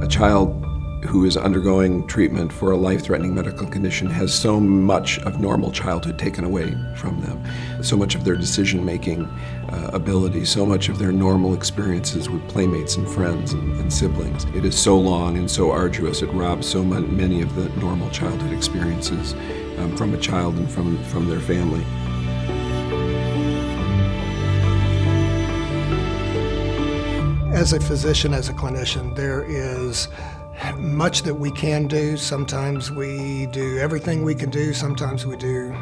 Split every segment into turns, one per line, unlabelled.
A child who is undergoing treatment for a life-threatening medical condition has so much of normal childhood taken away from them, so much of their decision-making ability, so much of their normal experiences with playmates and friends and siblings. It is so long and so arduous, it robs so many of the normal childhood experiences from a child and from their family.
As a physician, as a clinician, there is much that we can do. Sometimes we do everything we can do. Sometimes we do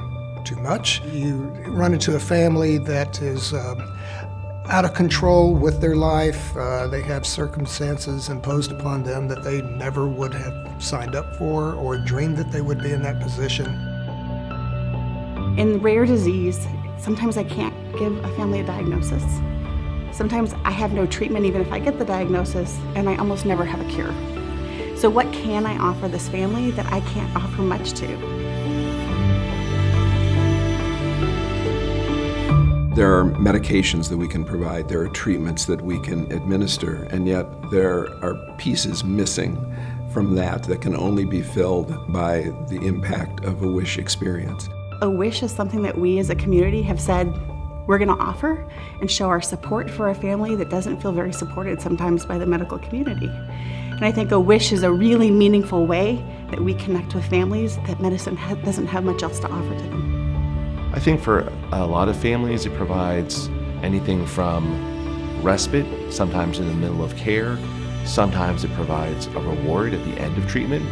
too much. You run into a family that is out of control with their life. They have circumstances imposed upon them that they never would have signed up for or dreamed that they would be in that position.
In rare disease, sometimes I can't give a family a diagnosis. Sometimes I have no treatment even if I get the diagnosis, and I almost never have a cure. So what can I offer this family that I can't offer much to?
There are medications that we can provide, there are treatments that we can administer, and yet there are pieces missing from that can only be filled by the impact of a WISH experience.
A WISH is something that we as a community have said we're going to offer and show our support for a family that doesn't feel very supported sometimes by the medical community. And I think a WISH is a really meaningful way that we connect with families that medicine doesn't have much else to offer to them.
I think for a lot of families it provides anything from respite, sometimes in the middle of care, sometimes it provides a reward at the end of treatment,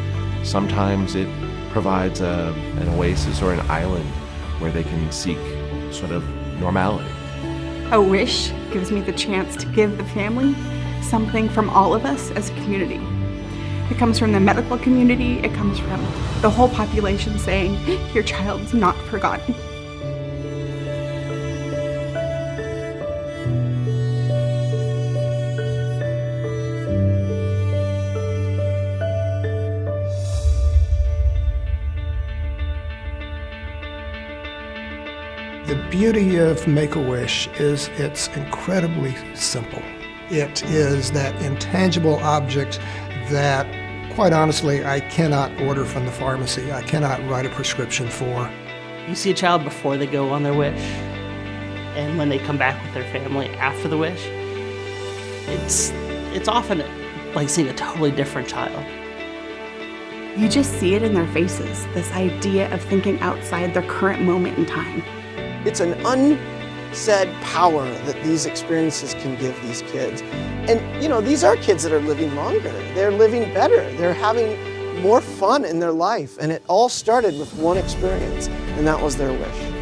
sometimes it provides an oasis or an island where they can seek sort of normality.
A WISH gives me the chance to give the family something from all of us as a community. It comes from the medical community, it comes from the whole population saying, your child's not forgotten.
The beauty of Make-A-Wish is it's incredibly simple. It is that intangible object that, quite honestly, I cannot order from the pharmacy. I cannot write a prescription for.
You see a child before they go on their wish, and when they come back with their family after the wish, it's often like seeing a totally different child.
You just see it in their faces, this idea of thinking outside their current moment in time.
It's an unsaid power that these experiences can give these kids. And you know, these are kids that are living longer. They're living better. They're having more fun in their life. And it all started with one experience, and that was their wish.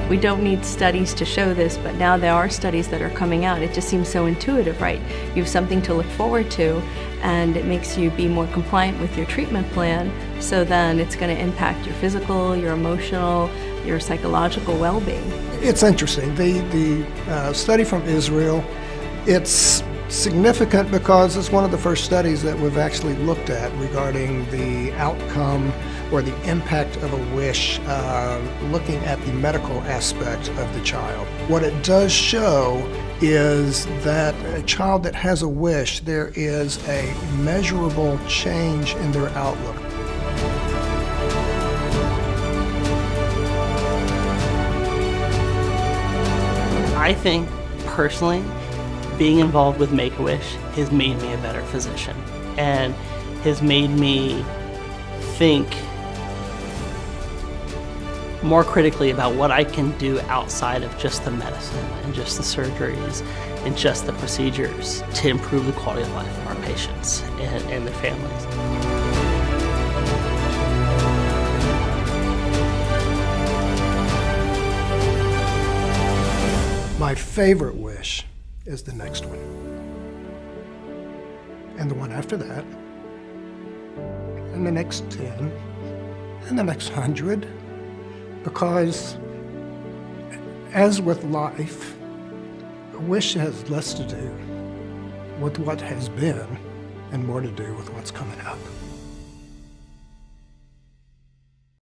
We don't need studies to show this, but now there are studies that are coming out. It just seems so intuitive, right? You have something to look forward to, and it makes you be more compliant with your treatment plan, so then it's going to impact your physical, your emotional, your psychological well-being.
It's interesting. The study from Israel, it's significant because it's one of the first studies that we've actually looked at regarding the outcome or the impact of a wish, looking at the medical aspect of the child. What it does show is that a child that has a wish, there is a measurable change in their outlook.
I think, personally, being involved with Make-A-Wish has made me a better physician and has made me think more critically about what I can do outside of just the medicine and just the surgeries and just the procedures to improve the quality of life of our patients and their families.
My favorite wish is the next one, and the one after that, and the next 10, and the next 100, because as with life, a wish has less to do with what has been and more to do with what's coming up.